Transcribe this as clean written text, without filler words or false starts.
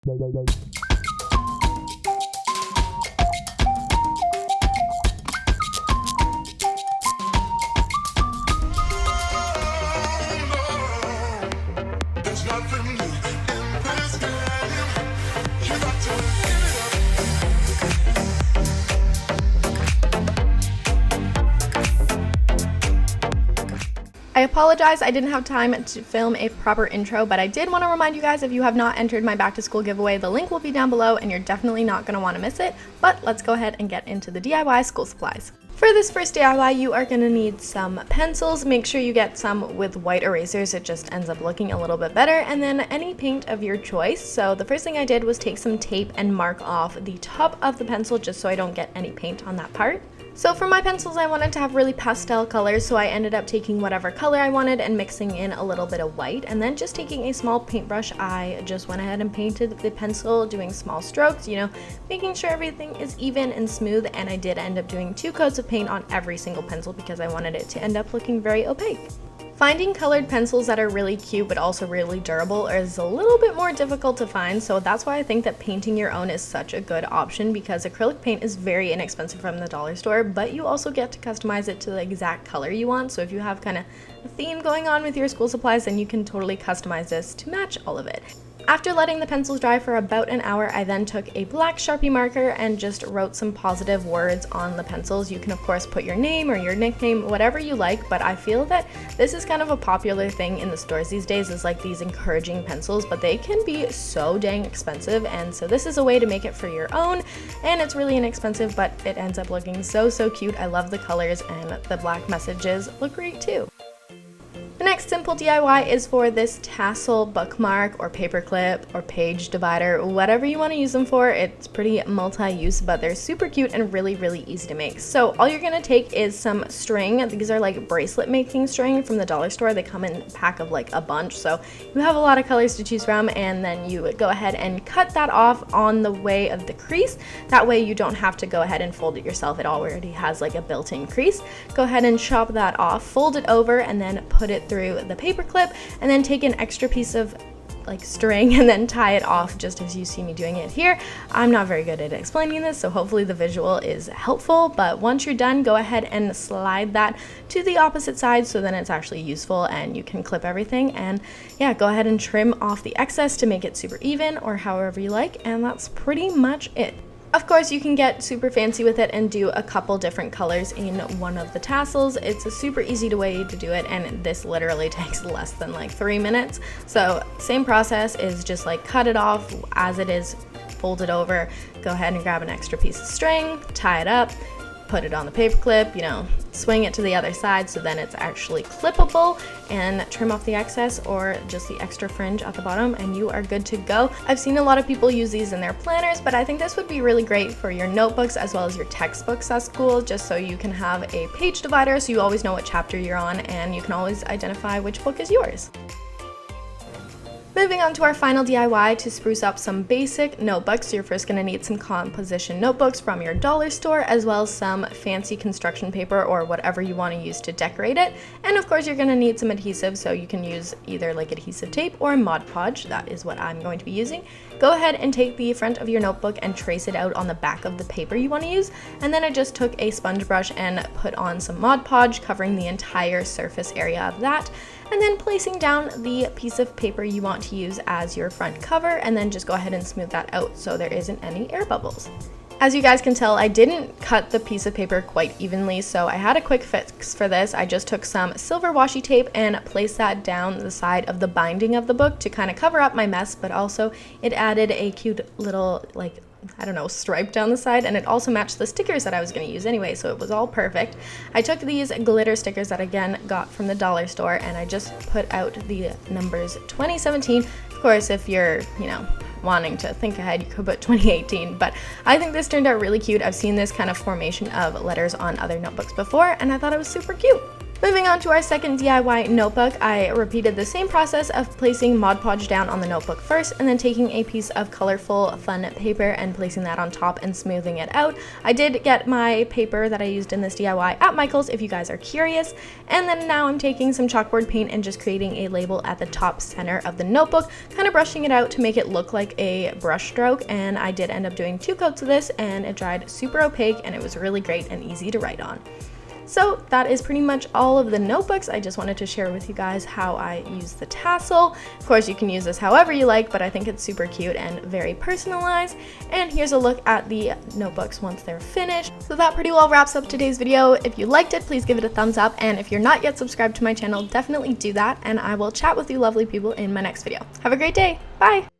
I apologize, I didn't have time to film a proper intro, but I did want to remind you guys, if you have not entered my back to school giveaway, the link will be down below and you're definitely not going to want to miss it. But let's go ahead and get into the DIY school supplies. For this first DIY, you are going to need some pencils. Make sure you get some with white erasers, it just ends up looking a little bit better, and then any paint of your choice. So the first thing I did was take some tape and mark off the top of the pencil just so I don't get any paint on that part. So for my pencils, I wanted to have really pastel colors, so I ended up taking whatever color I wanted and mixing in a little bit of white, and then just taking a small paintbrush, I just went ahead and painted the pencil, doing small strokes, making sure everything is even and smooth, and I did end up doing 2 coats of paint on every single pencil because I wanted it to end up looking very opaque. Finding colored pencils that are really cute but also really durable is a little bit more difficult to find, so that's why I think that painting your own is such a good option, because acrylic paint is very inexpensive from the dollar store, but you also get to customize it to the exact color you want. So if you have kind of a theme going on with your school supplies, then you can totally customize this to match all of it. After letting the pencils dry for about an hour, I then took a black Sharpie marker and just wrote some positive words on the pencils. You can of course put your name or your nickname, whatever you like, but I feel that this is kind of a popular thing in the stores these days, is like these encouraging pencils, but they can be so dang expensive, and so this is a way to make it for your own, and it's really inexpensive, but it ends up looking so cute. I love the colors, and the black messages look great too. The next simple DIY is for this Tassel bookmark or paperclip or page divider, whatever you want to use them for. It's pretty multi-use, but they're super cute and really easy to make. So all you're going to take is some string. These are like bracelet making string from the dollar store. They come in a pack of like a bunch, so you have a lot of colors to choose from, and then you would go ahead and cut that off on the way of the crease. That way you don't have to go ahead and fold it yourself. It already has like a built-in crease. Go ahead and chop that off, fold it over, and then put it through the paper clip, and then take an extra piece of like string and then tie it off just as you see me doing it here. I'm not very good at explaining this, so hopefully the visual is helpful, but once you're done, go ahead and slide that to the opposite side so then it's actually useful and you can clip everything. And yeah, go ahead and trim off the excess to make it super even, or however you like, and that's pretty much it. Of course, you can get super fancy with it and do a couple different colors in one of the tassels. It's a super easy way to do it, and this literally takes less than like 3 minutes. So same process, is just like cut it off as it is, fold it over, go ahead and grab an extra piece of string, tie it up, put it on the paper clip, swing it to the other side so then it's actually clippable, and trim off the excess or just the extra fringe at the bottom, and you are good to go. I've seen a lot of people use these in their planners, but I think this would be really great for your notebooks as well as your textbooks at school, just so you can have a page divider so you always know what chapter you're on and you can always identify which book is yours. Moving on to our final DIY to spruce up some basic notebooks. You're first going to need some composition notebooks from your dollar store, as well as some fancy construction paper or whatever you want to use to decorate it. And of course you're going to need some adhesive, so you can use either like adhesive tape or Mod Podge. That is what I'm going to be using. Go ahead and take the front of your notebook and trace it out on the back of the paper you want to use. And then I just took a sponge brush and put on some Mod Podge, covering the entire surface area of that, and then placing down the piece of paper you want to use as your front cover, and then just go ahead and smooth that out so there isn't any air bubbles. As you guys can tell, I didn't cut the piece of paper quite evenly, so I had a quick fix for this. I just took some silver washi tape and placed that down the side of the binding of the book to kind of cover up my mess, but also it added a cute little, like, I don't know, stripe down the side, and it also matched the stickers that I was going to use anyway, so it was all perfect. I took these glitter stickers that I again got from the dollar store, and I just put out the numbers 2017. Of course, if you're, wanting to think ahead, you could put 2018, but I think this turned out really cute. I've seen this kind of formation of letters on other notebooks before, and I thought it was super cute. Moving on to our second DIY notebook, I repeated the same process of placing Mod Podge down on the notebook first and then taking a piece of colorful fun paper and placing that on top and smoothing it out. I did get my paper that I used in this DIY at Michael's if you guys are curious. And then now I'm taking some chalkboard paint and just creating a label at the top center of the notebook, kind of brushing it out to make it look like a brush stroke. And I did end up doing 2 coats of this and it dried super opaque and it was really great and easy to write on. So that is pretty much all of the notebooks. I just wanted to share with you guys how I use the tassel. Of course, you can use this however you like, but I think it's super cute and very personalized. And here's a look at the notebooks once they're finished. So that pretty well wraps up today's video. If you liked it, please give it a thumbs up. And if you're not yet subscribed to my channel, definitely do that. And I will chat with you lovely people in my next video. Have a great day. Bye.